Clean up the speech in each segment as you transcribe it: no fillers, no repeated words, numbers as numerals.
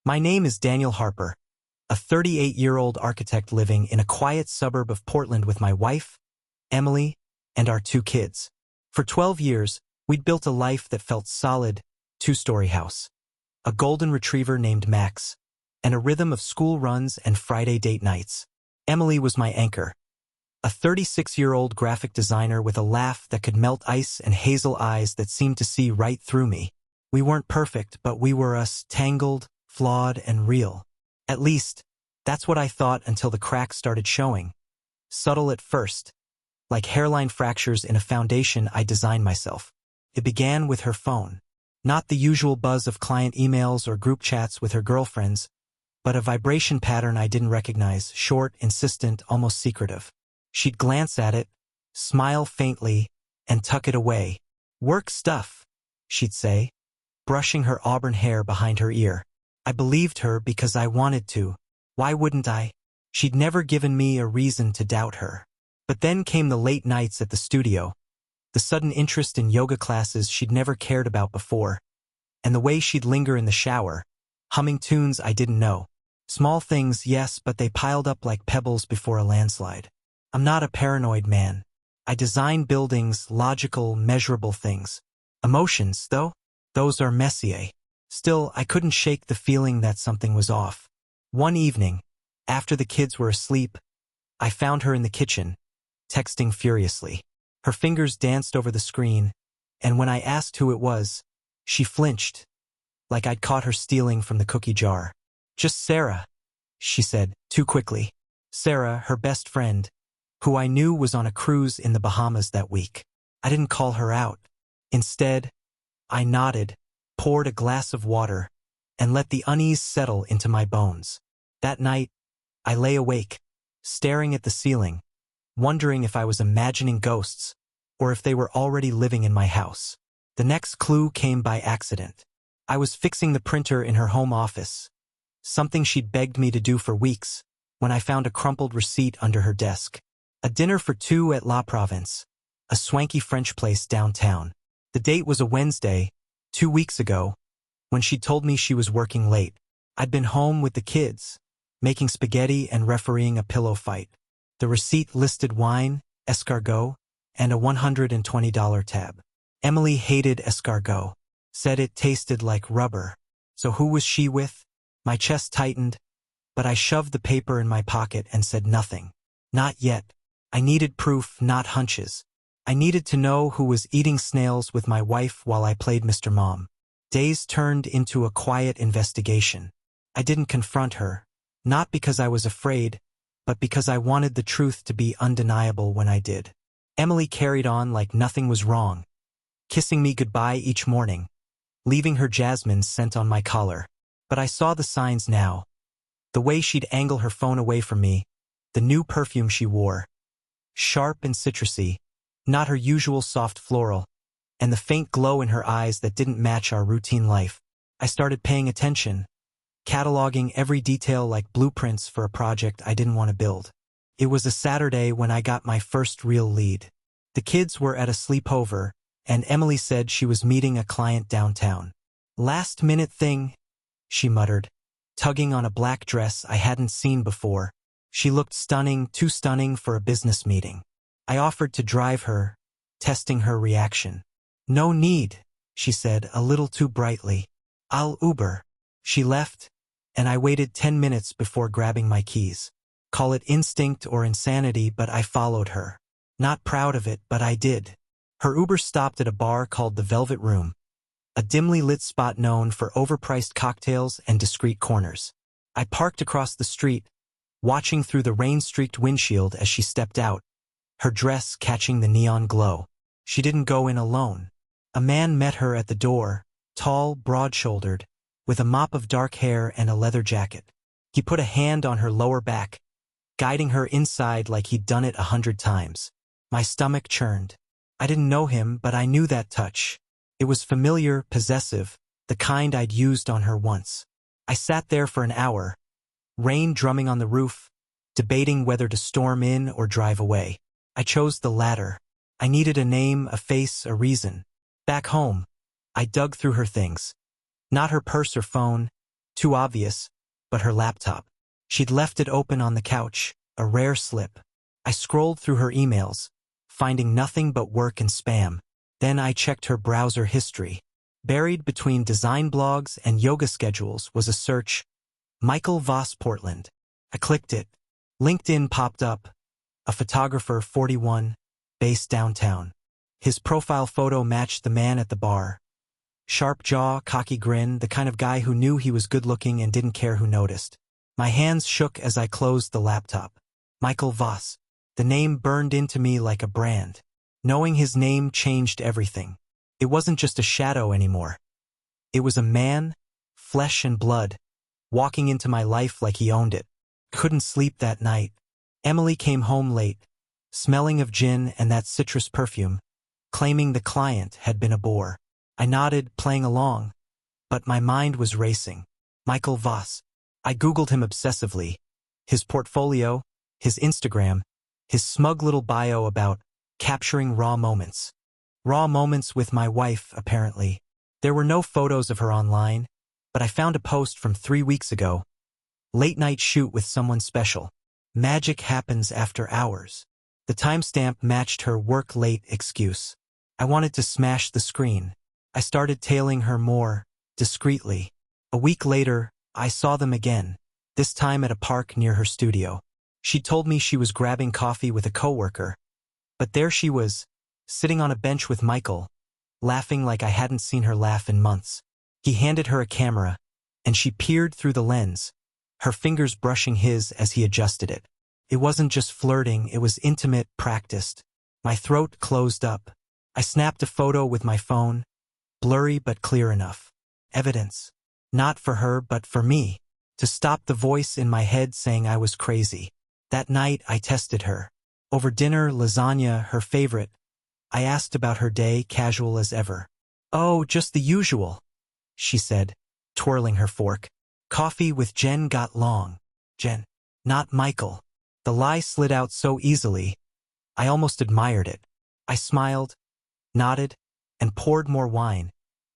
My name is Daniel Harper, a 38-year-old architect living in a quiet suburb of Portland with my wife, Emily, and our 2 kids. For 12 years, we'd built a life that felt solid, 2-story house, a golden retriever named Max, and a rhythm of school runs and Friday date nights. Emily was my anchor, a 36-year-old graphic designer with a laugh that could melt ice and hazel eyes that seemed to see right through me. We weren't perfect, but we were us, tangled, flawed, and real. At least, that's what I thought until the cracks started showing. Subtle at first, like hairline fractures in a foundation I designed myself. It began with her phone. Not the usual buzz of client emails or group chats with her girlfriends, but a vibration pattern I didn't recognize, short, insistent, almost secretive. She'd glance at it, smile faintly, and tuck it away. "Work stuff," she'd say, brushing her auburn hair behind her ear. I believed her because I wanted to. Why wouldn't I? She'd never given me a reason to doubt her. But then came the late nights at the studio, the sudden interest in yoga classes she'd never cared about before, and the way she'd linger in the shower, humming tunes I didn't know. Small things, yes, but they piled up like pebbles before a landslide. I'm not a paranoid man. I design buildings, logical, measurable things. Emotions, though? Those are messier. Still, I couldn't shake the feeling that something was off. One evening, after the kids were asleep, I found her in the kitchen, texting furiously. Her fingers danced over the screen, and when I asked who it was, she flinched, like I'd caught her stealing from the cookie jar. "Just Sarah," she said, too quickly. Sarah, her best friend, who I knew was on a cruise in the Bahamas that week. I didn't call her out. Instead, I nodded, poured a glass of water, and let the unease settle into my bones. That night, I lay awake, staring at the ceiling, wondering if I was imagining ghosts, or if they were already living in my house. The next clue came by accident. I was fixing the printer in her home office, something she'd begged me to do for weeks, when I found a crumpled receipt under her desk. A dinner for 2 at La Provence, a swanky French place downtown. The date was a Wednesday, 2 weeks ago, when she told me she was working late. I'd been home with the kids, making spaghetti and refereeing a pillow fight. The receipt listed wine, escargot, and a $120 tab. Emily hated escargot, said it tasted like rubber. So who was she with? My chest tightened, but I shoved the paper in my pocket and said nothing. Not yet. I needed proof, not hunches. I needed to know who was eating snails with my wife while I played Mr. Mom. Days turned into a quiet investigation. I didn't confront her, not because I was afraid, but because I wanted the truth to be undeniable when I did. Emily carried on like nothing was wrong, kissing me goodbye each morning, leaving her jasmine scent on my collar. But I saw the signs now. The way she'd angle her phone away from me, the new perfume she wore, sharp and citrusy, not her usual soft floral, and the faint glow in her eyes that didn't match our routine life. I started paying attention, cataloging every detail like blueprints for a project I didn't want to build. It was a Saturday when I got my first real lead. The kids were at a sleepover, and Emily said she was meeting a client downtown. "Last-minute thing," she muttered, tugging on a black dress I hadn't seen before. She looked stunning, too stunning for a business meeting. I offered to drive her, testing her reaction. "No need," she said, a little too brightly. "I'll Uber." She left, and I waited 10 minutes before grabbing my keys. Call it instinct or insanity, but I followed her. Not proud of it, but I did. Her Uber stopped at a bar called the Velvet Room, a dimly lit spot known for overpriced cocktails and discreet corners. I parked across the street, watching through the rain-streaked windshield as she stepped out, her dress catching the neon glow. She didn't go in alone. A man met her at the door, tall, broad-shouldered, with a mop of dark hair and a leather jacket. He put a hand on her lower back, guiding her inside like he'd done it 100 times. My stomach churned. I didn't know him, but I knew that touch. It was familiar, possessive, the kind I'd used on her once. I sat there for an hour, rain drumming on the roof, debating whether to storm in or drive away. I chose the latter. I needed a name, a face, a reason. Back home, I dug through her things. Not her purse or phone, Too obvious, but her laptop. She'd left it open on the couch, a rare slip. I scrolled through her emails, finding nothing but work and spam. Then I checked her browser history. Buried between design blogs and yoga schedules was a search, Michael Voss Portland. I clicked it. LinkedIn popped up. A photographer, 41, based downtown. His profile photo matched the man at the bar. Sharp jaw, cocky grin, the kind of guy who knew he was good-looking and didn't care who noticed. My hands shook as I closed the laptop. Michael Voss. The name burned into me like a brand. Knowing his name changed everything. It wasn't just a shadow anymore. It was a man, flesh and blood, walking into my life like he owned it. Couldn't sleep that night. Emily came home late, smelling of gin and that citrus perfume, claiming the client had been a bore. I nodded, playing along, but my mind was racing. Michael Voss. I Googled him obsessively. His portfolio, his Instagram, his smug little bio about capturing raw moments. Raw moments with my wife, apparently. There were no photos of her online, but I found a post from 3 weeks ago. Late night shoot with someone special. Magic happens after hours. The timestamp matched her work late excuse. I wanted to smash the screen. I started tailing her more, discreetly. A week later, I saw them again, this time at a park near her studio. She told me she was grabbing coffee with a coworker, but there she was, sitting on a bench with Michael, laughing like I hadn't seen her laugh in months. He handed her a camera, and she peered through the lens, her fingers brushing his as he adjusted it. It wasn't just flirting, it was intimate, practiced. My throat closed up. I snapped a photo with my phone, blurry but clear enough. Evidence. Not for her, but for me. To stop the voice in my head saying I was crazy. That night, I tested her. Over dinner, lasagna, her favorite. I asked about her day, casual as ever. "Oh, just the usual," she said, twirling her fork. "Coffee with Jen got long." Jen. Not Michael. The lie slid out so easily. I almost admired it. I smiled, nodded, and poured more wine,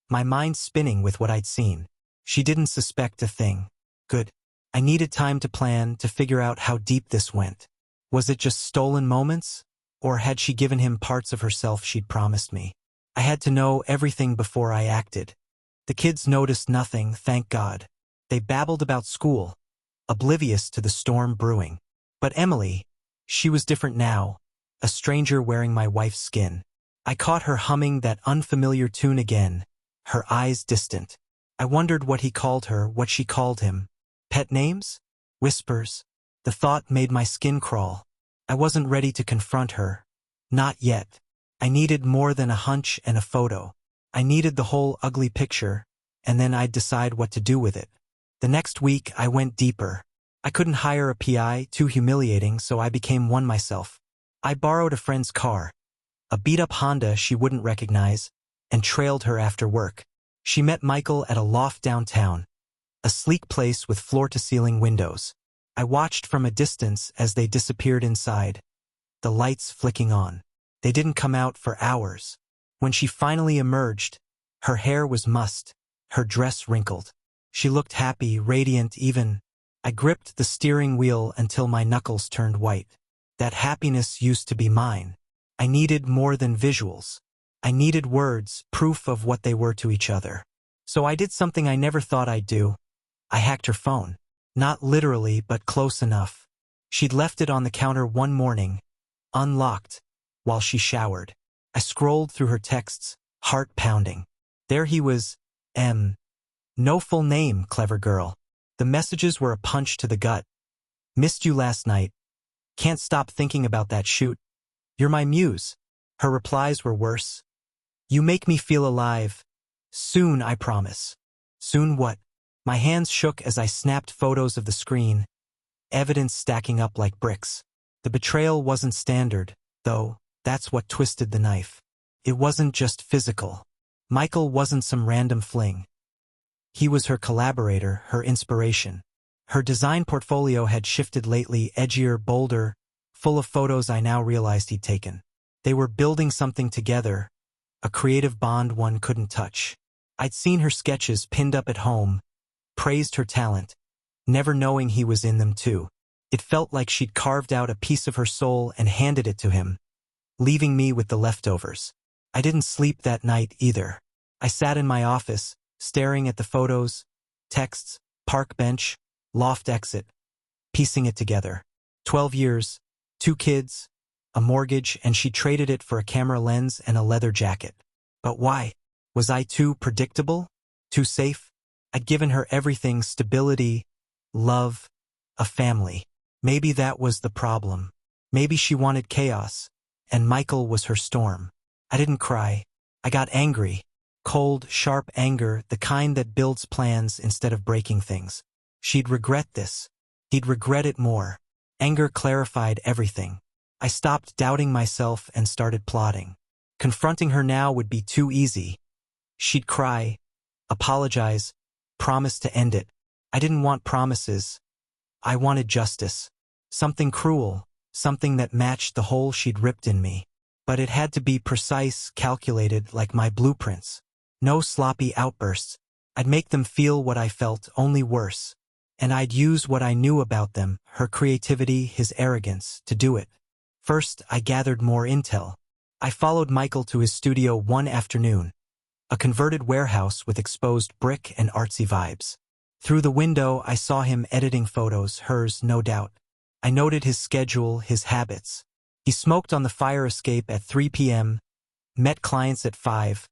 my mind spinning with what I'd seen. She didn't suspect a thing. Good. I needed time to plan, to figure out how deep this went. Was it just stolen moments? Or had she given him parts of herself she'd promised me? I had to know everything before I acted. The kids noticed nothing, thank God. They babbled about school, oblivious to the storm brewing. But Emily, she was different now, a stranger wearing my wife's skin. I caught her humming that unfamiliar tune again, her eyes distant. I wondered what he called her, what she called him. Pet names? Whispers. The thought made my skin crawl. I wasn't ready to confront her. Not yet. I needed more than a hunch and a photo. I needed the whole ugly picture, and then I'd decide what to do with it. The next week, I went deeper. I couldn't hire a PI, too humiliating, so I became one myself. I borrowed a friend's car, a beat-up Honda she wouldn't recognize, and trailed her after work. She met Michael at a loft downtown, a sleek place with floor-to-ceiling windows. I watched from a distance as they disappeared inside, the lights flicking on. They didn't come out for hours. When she finally emerged, her hair was mussed, her dress wrinkled. She looked happy, radiant even. I gripped the steering wheel until my knuckles turned white. That happiness used to be mine. I needed more than visuals. I needed words, proof of what they were to each other. So I did something I never thought I'd do. I hacked her phone. Not literally, but close enough. She'd left it on the counter one morning, unlocked, while she showered. I scrolled through her texts, heart pounding. There he was, M. No full name, clever girl. The messages were a punch to the gut. Missed you last night. Can't stop thinking about that shoot. You're my muse. Her replies were worse. You make me feel alive. Soon, I promise. Soon what? My hands shook as I snapped photos of the screen, evidence stacking up like bricks. The betrayal wasn't standard, though. That's what twisted the knife. It wasn't just physical. Michael wasn't some random fling. He was her collaborator, her inspiration. Her design portfolio had shifted lately, edgier, bolder, full of photos I now realized he'd taken. They were building something together, a creative bond one couldn't touch. I'd seen her sketches pinned up at home, praised her talent, never knowing he was in them too. It felt like she'd carved out a piece of her soul and handed it to him, leaving me with the leftovers. I didn't sleep that night either. I sat in my office, staring at the photos, texts, park bench, loft exit, piecing it together. 12 years, 2 kids, a mortgage, and she traded it for a camera lens and a leather jacket. But why? Was I too predictable? Too safe? I'd given her everything: stability, love, a family. Maybe that was the problem. Maybe she wanted chaos, and Michael was her storm. I didn't cry. I got angry. Cold, sharp anger, the kind that builds plans instead of breaking things. She'd regret this. He'd regret it more. Anger clarified everything. I stopped doubting myself and started plotting. Confronting her now would be too easy. She'd cry, apologize, promise to end it. I didn't want promises. I wanted justice. Something cruel, something that matched the hole she'd ripped in me. But it had to be precise, calculated, like my blueprints. No sloppy outbursts. I'd make them feel what I felt, only worse. And I'd use what I knew about them, her creativity, his arrogance, to do it. First, I gathered more intel. I followed Michael to his studio one afternoon, a converted warehouse with exposed brick and artsy vibes. Through the window, I saw him editing photos, hers, no doubt. I noted his schedule, his habits. He smoked on the fire escape at 3 p.m., met clients at 5,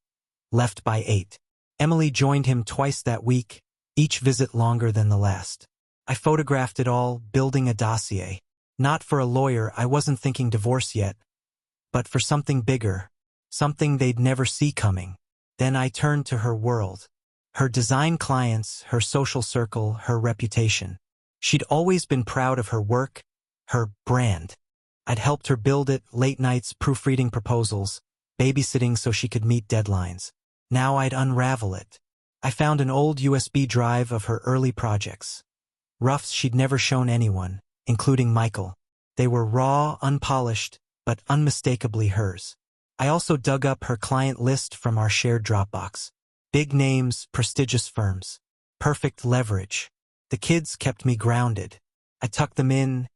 left by 8. Emily joined him twice that week, each visit longer than the last. I photographed it all, building a dossier. Not for a lawyer, I wasn't thinking divorce yet, but for something bigger, something they'd never see coming. Then I turned to her world. Her design clients, her social circle, her reputation. She'd always been proud of her work, her brand. I'd helped her build it, late nights proofreading proposals, babysitting so she could meet deadlines. Now I'd unravel it. I found an old USB drive of her early projects. Roughs she'd never shown anyone, including Michael. They were raw, unpolished, but unmistakably hers. I also dug up her client list from our shared Dropbox. Big names, prestigious firms. Perfect leverage. The kids kept me grounded. I tucked them in,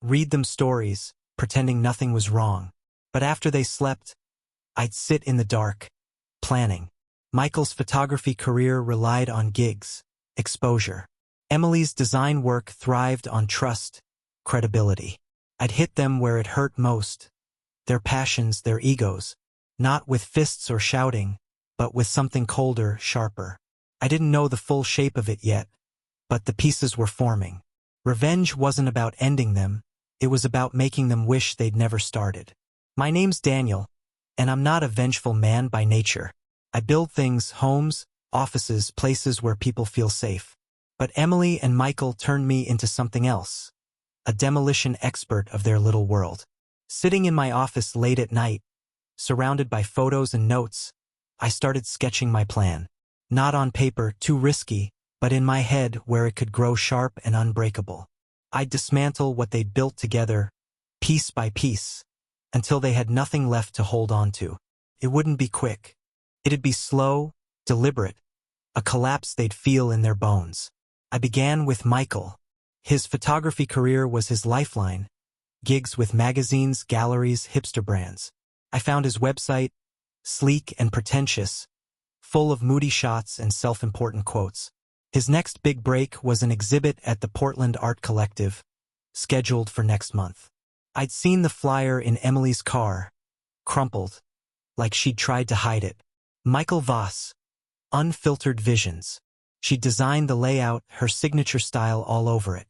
read them stories, pretending nothing was wrong. But after they slept, I'd sit in the dark, planning. Michael's photography career relied on gigs, exposure. Emily's design work thrived on trust, credibility. I'd hit them where it hurt most. Their passions, their egos. Not with fists or shouting, but with something colder, sharper. I didn't know the full shape of it yet, but the pieces were forming. Revenge wasn't about ending them, it was about making them wish they'd never started. My name's Daniel, and I'm not a vengeful man by nature. I build things, homes, offices, places where people feel safe. But Emily and Michael turned me into something else. A demolition expert of their little world. Sitting in my office late at night, surrounded by photos and notes, I started sketching my plan. Not on paper, too risky, but in my head where it could grow sharp and unbreakable. I'd dismantle what they'd built together, piece by piece, until they had nothing left to hold on to. It wouldn't be quick. It'd be slow, deliberate, a collapse they'd feel in their bones. I began with Michael. His photography career was his lifeline. Gigs with magazines, galleries, hipster brands. I found his website, sleek and pretentious, full of moody shots and self-important quotes. His next big break was an exhibit at the Portland Art Collective, scheduled for next month. I'd seen the flyer in Emily's car, crumpled, like she'd tried to hide it. Michael Voss, Unfiltered Visions. She designed the layout, her signature style all over it.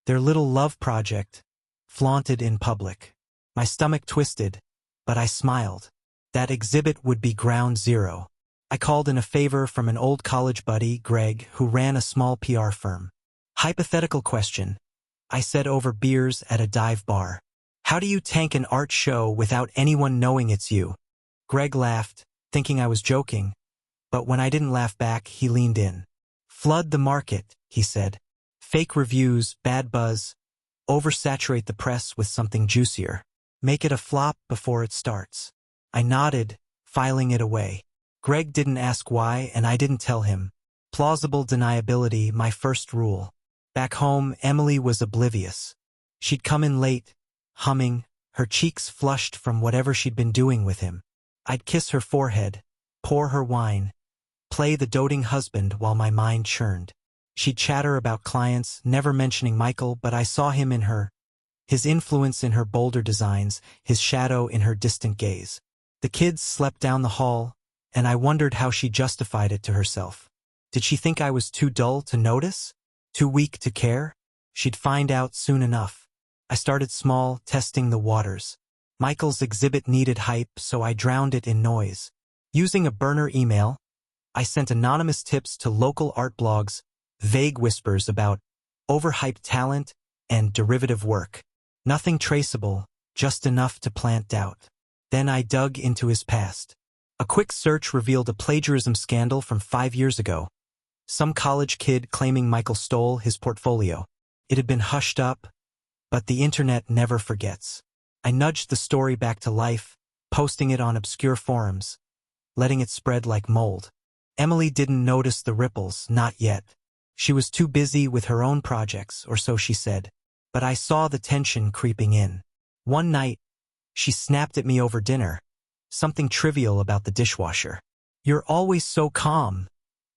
Their little love project, flaunted in public. My stomach twisted, but I smiled. That exhibit would be ground zero. I called in a favor from an old college buddy, Greg, who ran a small PR firm. Hypothetical question, I said over beers at a dive bar. How do you tank an art show without anyone knowing it's you? Greg laughed, thinking I was joking, but when I didn't laugh back, he leaned in. Flood the market, he said. Fake reviews, bad buzz. Oversaturate the press with something juicier. Make it a flop before it starts. I nodded, filing it away. Greg didn't ask why, and I didn't tell him. Plausible deniability, my first rule. Back home, Emily was oblivious. She'd come in late, humming, her cheeks flushed from whatever she'd been doing with him. I'd kiss her forehead, pour her wine, play the doting husband while my mind churned. She'd chatter about clients, never mentioning Michael, but I saw him in her, his influence in her bolder designs, his shadow in her distant gaze. The kids slept down the hall, and I wondered how she justified it to herself. Did she think I was too dull to notice? Too weak to care? She'd find out soon enough. I started small, testing the waters. Michael's exhibit needed hype, so I drowned it in noise. Using a burner email, I sent anonymous tips to local art blogs, vague whispers about overhyped talent and derivative work. Nothing traceable, just enough to plant doubt. Then I dug into his past. A quick search revealed a plagiarism scandal from 5 years ago. Some college kid claiming Michael stole his portfolio. It had been hushed up, but the internet never forgets. I nudged the story back to life, posting it on obscure forums, letting it spread like mold. Emily didn't notice the ripples, not yet. She was too busy with her own projects, or so she said. But I saw the tension creeping in. One night, she snapped at me over dinner. Something trivial about the dishwasher. "You're always so calm,"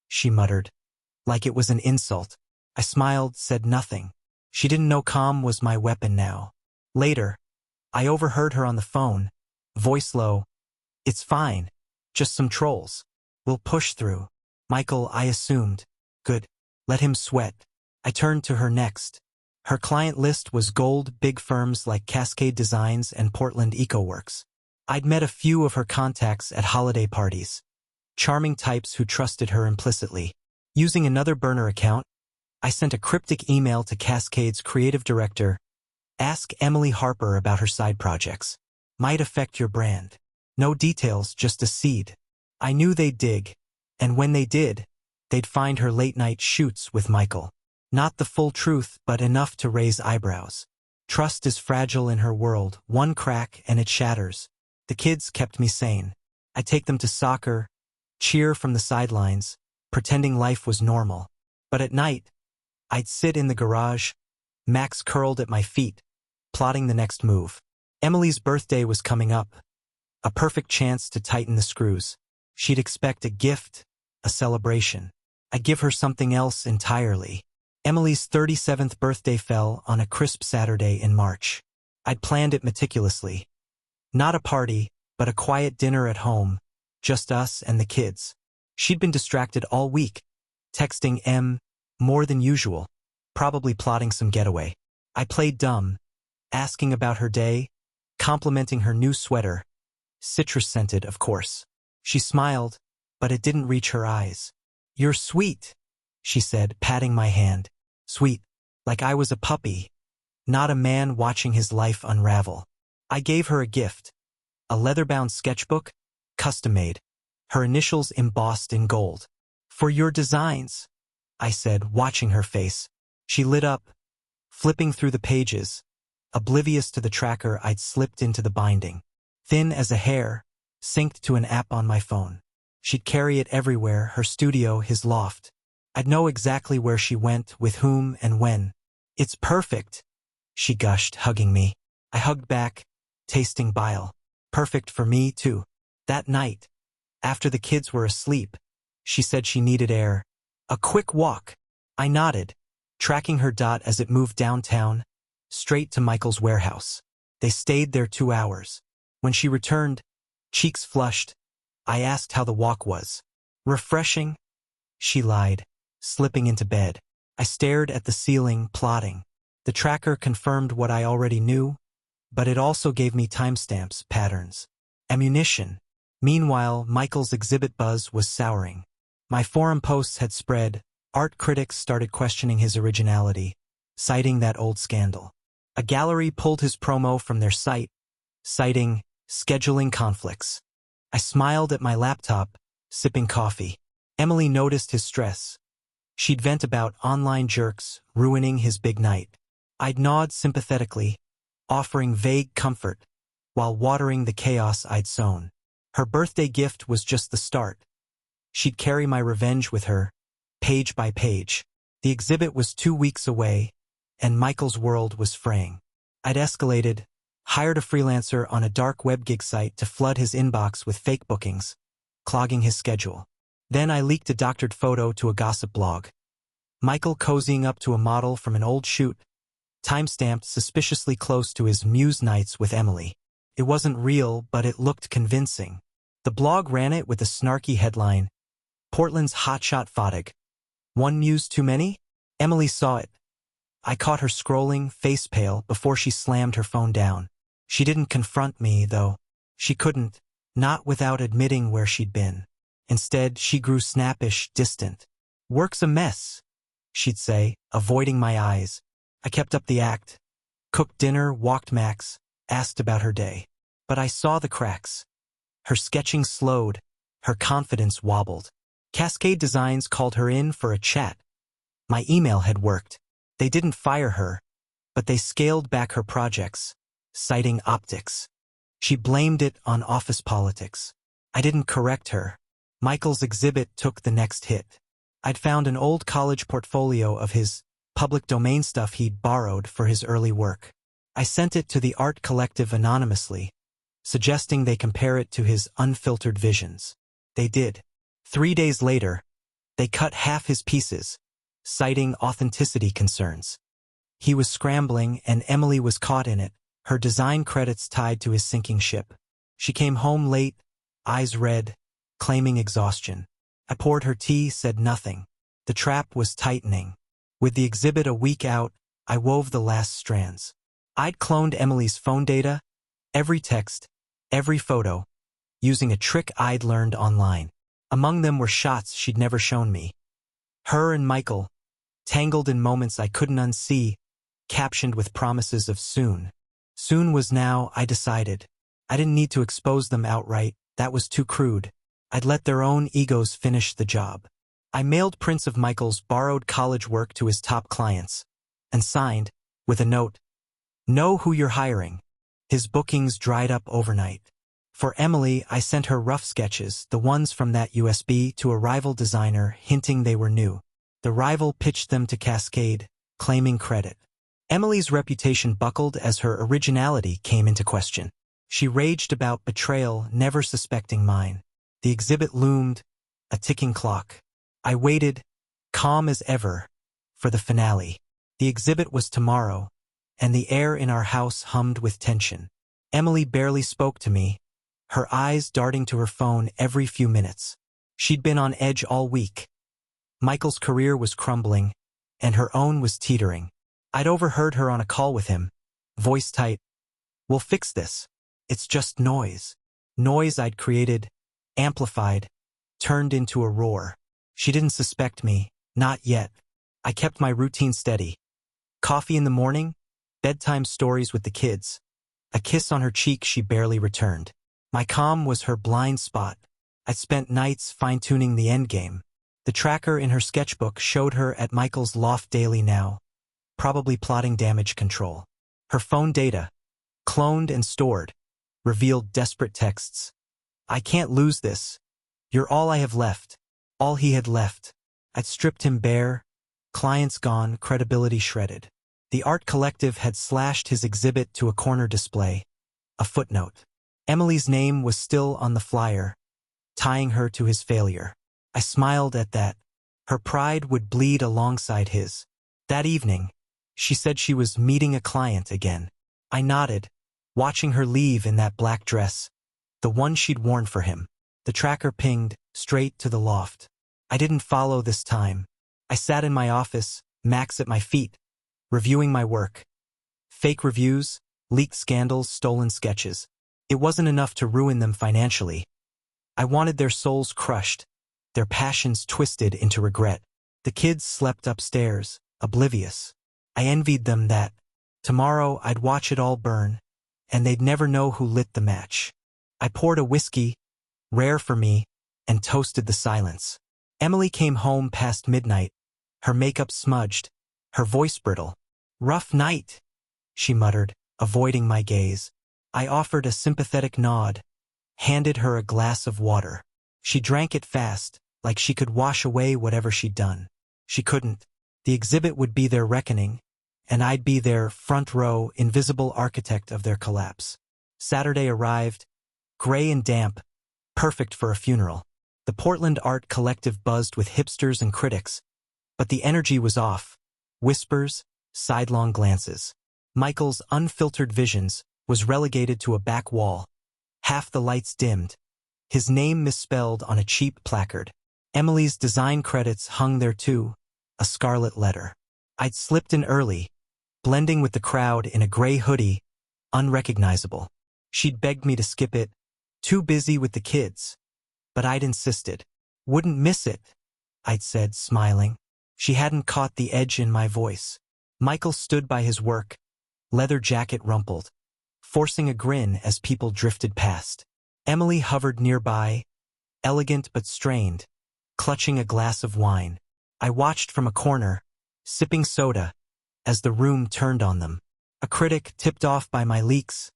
she muttered, like it was an insult. I smiled, said nothing. She didn't know calm was my weapon now. Later, I overheard her on the phone, voice low. "It's fine. Just some trolls. We'll push through." Michael, I assumed. Good. Let him sweat. I turned to her next. Her client list was gold, big firms like Cascade Designs and Portland EcoWorks. I'd met a few of her contacts at holiday parties. Charming types who trusted her implicitly. Using another burner account, I sent a cryptic email to Cascade's creative director. "Ask Emily Harper about her side projects. Might affect your brand." No details, just a seed. I knew they'd dig, and when they did, they'd find her late-night shoots with Michael. Not the full truth, but enough to raise eyebrows. Trust is fragile in her world, one crack and it shatters. The kids kept me sane. I'd take them to soccer, cheer from the sidelines, pretending life was normal. But at night, I'd sit in the garage, Max curled at my feet, plotting the next move. Emily's birthday was coming up. A perfect chance to tighten the screws. She'd expect a gift, a celebration. I'd give her something else entirely. Emily's 37th birthday fell on a crisp Saturday in March. I'd planned it meticulously. Not a party, but a quiet dinner at home, just us and the kids. She'd been distracted all week, texting M more than usual, probably plotting some getaway. I played dumb, asking about her day, complimenting her new sweater, citrus-scented, of course. She smiled, but it didn't reach her eyes. "You're sweet," she said, patting my hand. Sweet, like I was a puppy, not a man watching his life unravel. I gave her a gift, a leather-bound sketchbook, custom-made, her initials embossed in gold. "For your designs," I said, watching her face. She lit up, flipping through the pages, oblivious to the tracker I'd slipped into the binding. Thin as a hair, synced to an app on my phone. She'd carry it everywhere, her studio, his loft. I'd know exactly where she went, with whom, and when. "It's perfect," she gushed, hugging me. I hugged back, tasting bile. Perfect for me, too. That night, after the kids were asleep, she said she needed air. "A quick walk." I nodded, tracking her dot as it moved downtown, straight to Michael's warehouse. They stayed there 2 hours. When she returned, cheeks flushed, I asked how the walk was. "Refreshing," she lied, slipping into bed. I stared at the ceiling, plotting. The tracker confirmed what I already knew, but it also gave me timestamps, patterns, ammunition. Meanwhile, Michael's exhibit buzz was souring. My forum posts had spread. Art critics started questioning his originality, citing that old scandal. A gallery pulled his promo from their site, citing scheduling conflicts. I smiled at my laptop, sipping coffee. Emily noticed his stress. She'd vent about online jerks ruining his big night. I'd nod sympathetically, offering vague comfort, while watering the chaos I'd sown. Her birthday gift was just the start. She'd carry my revenge with her, page by page. The exhibit was 2 weeks away, and Michael's world was fraying. I'd escalated, hired a freelancer on a dark web gig site to flood his inbox with fake bookings, clogging his schedule. Then I leaked a doctored photo to a gossip blog. Michael cozying up to a model from an old shoot, timestamped suspiciously close to his muse nights with Emily. It wasn't real, but it looked convincing. The blog ran it with a snarky headline, "Portland's hotshot Fotig. One muse too many?" Emily saw it. I caught her scrolling, face pale, before she slammed her phone down. She didn't confront me, though. She couldn't, not without admitting where she'd been. Instead, she grew snappish, distant. "Work's a mess," she'd say, avoiding my eyes. I kept up the act. Cooked dinner, walked Max, asked about her day. But I saw the cracks. Her sketching slowed, her confidence wobbled. Cascade Designs called her in for a chat. My email had worked. They didn't fire her, but they scaled back her projects, citing optics. She blamed it on office politics. I didn't correct her. Michael's exhibit took the next hit. I'd found an old college portfolio of his public domain stuff he'd borrowed for his early work. I sent it to the art collective anonymously, suggesting they compare it to his unfiltered visions. They did. 3 days later, they cut half his pieces, citing authenticity concerns. He was scrambling, and Emily was caught in it, her design credits tied to his sinking ship. She came home late, eyes red, claiming exhaustion. I poured her tea, said nothing. The trap was tightening. With the exhibit a week out, I wove the last strands. I'd cloned Emily's phone data, every text, every photo, using a trick I'd learned online. Among them were shots she'd never shown me. Her and Michael, tangled in moments I couldn't unsee, captioned with promises of soon. Soon was now, I decided. I didn't need to expose them outright, that was too crude. I'd let their own egos finish the job. I mailed prints of Michael's borrowed college work to his top clients, and signed, with a note, "Know who you're hiring." His bookings dried up overnight. For Emily, I sent her rough sketches, the ones from that USB, to a rival designer, hinting they were new. The rival pitched them to Cascade, claiming credit. Emily's reputation buckled as her originality came into question. She raged about betrayal, never suspecting mine. The exhibit loomed, a ticking clock. I waited, calm as ever, for the finale. The exhibit was tomorrow, and the air in our house hummed with tension. Emily barely spoke to me, her eyes darting to her phone every few minutes. She'd been on edge all week. Michael's career was crumbling, and her own was teetering. I'd overheard her on a call with him, voice tight. "We'll fix this. It's just noise." Noise I'd created, amplified, turned into a roar. She didn't suspect me, not yet. I kept my routine steady. Coffee in the morning, bedtime stories with the kids. A kiss on her cheek she barely returned. My calm was her blind spot. I'd spent nights fine-tuning the endgame. The tracker in her sketchbook showed her at Michael's loft daily now, probably plotting damage control. Her phone data, cloned and stored, revealed desperate texts. "I can't lose this. You're all I have left." All he had left. I'd stripped him bare, clients gone, credibility shredded. The art collective had slashed his exhibit to a corner display. A footnote. Emily's name was still on the flyer, tying her to his failure. I smiled at that. Her pride would bleed alongside his. That evening, she said she was meeting a client again. I nodded, watching her leave in that black dress, the one she'd worn for him. The tracker pinged, straight to the loft. I didn't follow this time. I sat in my office, Max at my feet, reviewing my work. Fake reviews, leaked scandals, stolen sketches. It wasn't enough to ruin them financially. I wanted their souls crushed, their passions twisted into regret. The kids slept upstairs, oblivious. I envied them that. Tomorrow I'd watch it all burn, and they'd never know who lit the match. I poured a whiskey, rare for me, and toasted the silence. Emily came home past midnight, her makeup smudged, her voice brittle. "Rough night," she muttered, avoiding my gaze. I offered a sympathetic nod, handed her a glass of water. She drank it fast, like she could wash away whatever she'd done. She couldn't. The exhibit would be their reckoning, and I'd be their front row, invisible architect of their collapse. Saturday arrived, gray and damp, perfect for a funeral. The Portland Art Collective buzzed with hipsters and critics, but the energy was off. Whispers, sidelong glances. Michael's unfiltered visions was relegated to a back wall. Half the lights dimmed. His name misspelled on a cheap placard. Emily's design credits hung there too, a scarlet letter. I'd slipped in early, blending with the crowd in a gray hoodie, unrecognizable. She'd begged me to skip it, too busy with the kids. But I'd insisted. Wouldn't miss it, I'd said, smiling. She hadn't caught the edge in my voice. Michael stood by his work, leather jacket rumpled, forcing a grin as people drifted past. Emily hovered nearby, elegant but strained, clutching a glass of wine. I watched from a corner, sipping soda, as the room turned on them. A critic, tipped off by my leaks,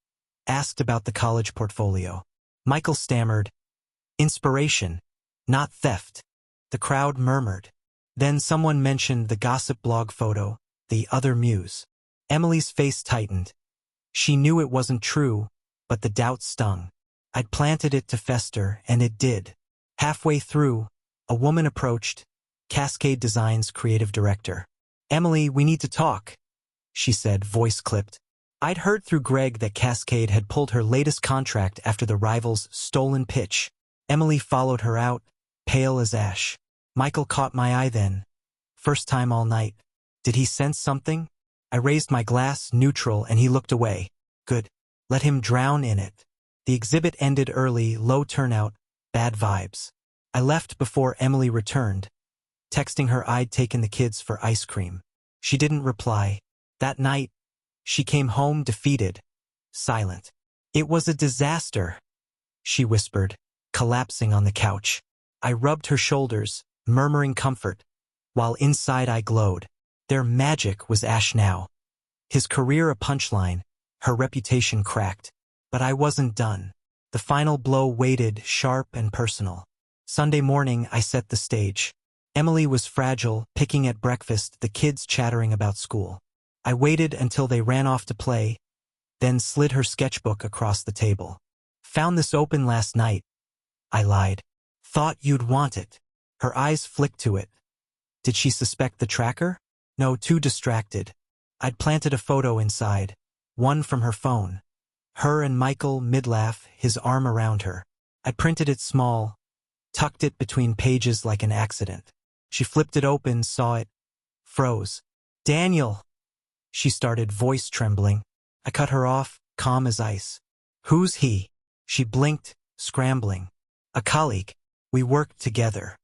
asked about the college portfolio. Michael stammered, "Inspiration, not theft." The crowd murmured. Then someone mentioned the gossip blog photo, the other muse. Emily's face tightened. She knew it wasn't true, but the doubt stung. I'd planted it to fester, and it did. Halfway through, a woman approached, Cascade Design's creative director. "Emily, we need to talk," she said, voice clipped. I'd heard through Greg that Cascade had pulled her latest contract after the rival's stolen pitch. Emily followed her out, pale as ash. Michael caught my eye then. First time all night. Did he sense something? I raised my glass, neutral, and he looked away. Good. Let him drown in it. The exhibit ended early, low turnout, bad vibes. I left before Emily returned, texting her I'd taken the kids for ice cream. She didn't reply. That night, she came home defeated, silent. "It was a disaster," she whispered, collapsing on the couch. I rubbed her shoulders, murmuring comfort, while inside I glowed. Their magic was ash now. His career a punchline, her reputation cracked. But I wasn't done. The final blow waited, sharp and personal. Sunday morning, I set the stage. Emily was fragile, picking at breakfast, the kids chattering about school. I waited until they ran off to play, then slid her sketchbook across the table. "Found this open last night," I lied. "Thought you'd want it." Her eyes flicked to it. Did she suspect the tracker? No, too distracted. I'd planted a photo inside, one from her phone. Her and Michael, mid-laugh, his arm around her. I printed it small, tucked it between pages like an accident. She flipped it open, saw it, froze. "Daniel," she started, voice trembling. I cut her off, calm as ice. "Who's he?" She blinked, scrambling. "A colleague. We worked together."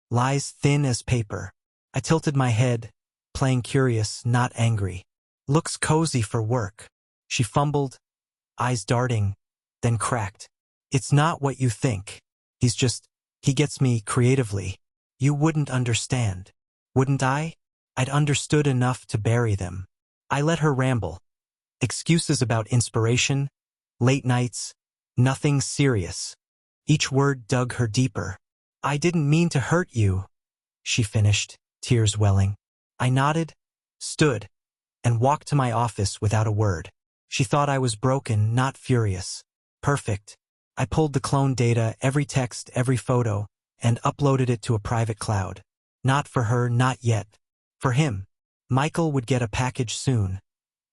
Lies thin as paper. I tilted my head, playing curious, not angry. "Looks cozy for work." She fumbled, eyes darting, then cracked. "It's not what you think. He gets me creatively. You wouldn't understand." Wouldn't I? I'd understood enough to bury them. I let her ramble. Excuses about inspiration, late nights, nothing serious. Each word dug her deeper. "I didn't mean to hurt you," she finished, tears welling. I nodded, stood, and walked to my office without a word. She thought I was broken, not furious. Perfect. I pulled the clone data, every text, every photo, and uploaded it to a private cloud. Not for her, not yet. For him. Michael would get a package soon.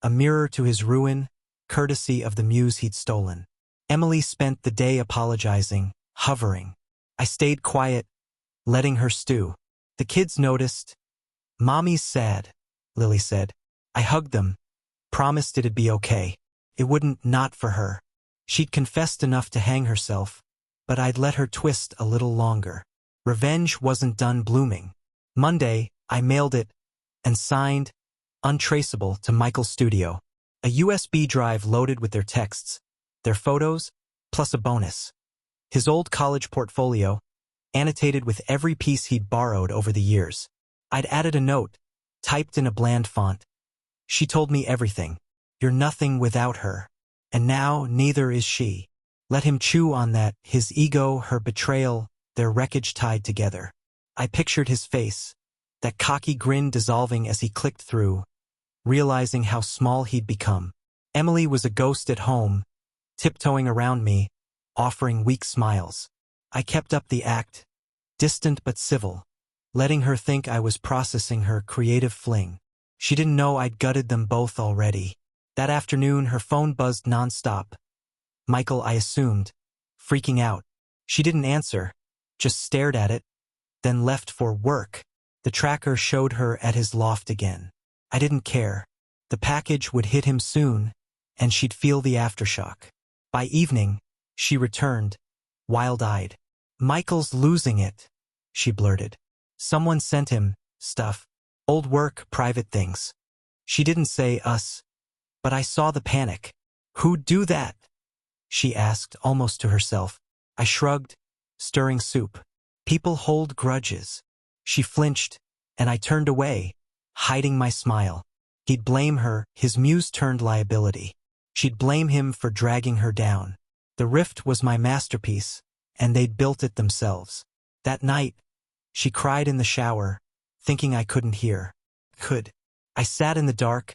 A mirror to his ruin, courtesy of the muse he'd stolen. Emily spent the day apologizing, hovering. I stayed quiet, letting her stew. The kids noticed. "Mommy's sad," Lily said. I hugged them, promised it'd be okay. It wouldn't, not for her. She'd confessed enough to hang herself, but I'd let her twist a little longer. Revenge wasn't done blooming. Monday, I mailed it and signed, untraceable, to Michael's studio. A USB drive loaded with their texts, their photos, plus a bonus. His old college portfolio, annotated with every piece he'd borrowed over the years. I'd added a note, typed in a bland font. She told me everything. You're nothing without her. And now neither is she. Let him chew on that, his ego, her betrayal, their wreckage tied together. I pictured his face, that cocky grin dissolving as he clicked through, realizing how small he'd become. Emily was a ghost at home, tiptoeing around me, offering weak smiles. I kept up the act, distant but civil, letting her think I was processing her creative fling. She didn't know I'd gutted them both already. That afternoon, her phone buzzed nonstop. Michael, I assumed, freaking out. She didn't answer, just stared at it, then left for work. The tracker showed her at his loft again. I didn't care. The package would hit him soon, and she'd feel the aftershock. By evening, she returned, wild-eyed. Michael's losing it, she blurted. Someone sent him stuff. Old work, private things. She didn't say us, but I saw the panic. Who'd do that? She asked, almost to herself. I shrugged, stirring soup. People hold grudges. She flinched, and I turned away, hiding my smile. He'd blame her, his muse turned liability. She'd blame him for dragging her down. The rift was my masterpiece, and they'd built it themselves. That night, she cried in the shower, thinking I couldn't hear. I sat in the dark,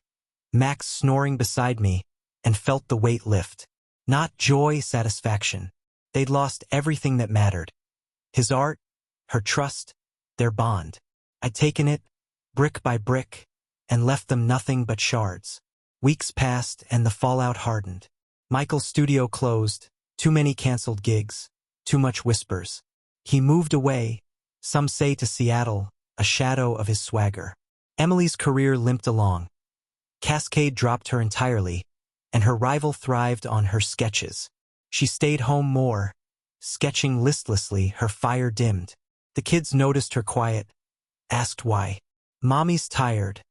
Max snoring beside me, and felt the weight lift. Not joy, satisfaction. They'd lost everything that mattered. His art, her trust, their bond. I'd taken it, brick by brick, and left them nothing but shards. Weeks passed and the fallout hardened. Michael's studio closed, too many canceled gigs, too much whispers. He moved away, some say to Seattle, a shadow of his swagger. Emily's career limped along. Cascade dropped her entirely, and her rival thrived on her sketches. She stayed home more, sketching listlessly, her fire dimmed. The kids noticed her quiet, asked why. Mommy's tired,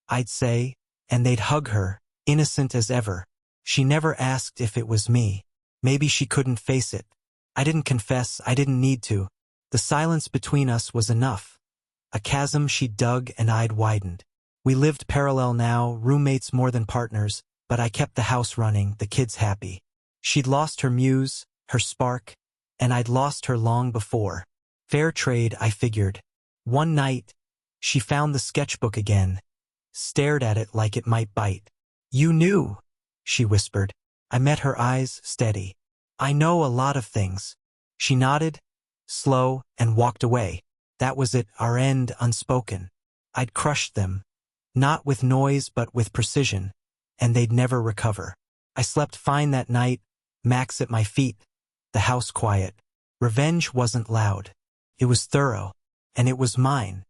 I'd say, and they'd hug her, innocent as ever. She never asked if it was me. Maybe she couldn't face it. I didn't confess, I didn't need to. The silence between us was enough. A chasm she dug and I'd widened. We lived parallel now, roommates more than partners, but I kept the house running, the kids happy. She'd lost her muse, her spark, and I'd lost her long before. Fair trade, I figured. One night, she found the sketchbook again, stared at it like it might bite. You knew, she whispered. I met her eyes, steady. I know a lot of things. She nodded, slow, and walked away. That was it, our end, unspoken. I'd crushed them, not with noise but with precision, and they'd never recover. I slept fine that night, Max at my feet, the house quiet. Revenge wasn't loud. It was thorough, and it was mine.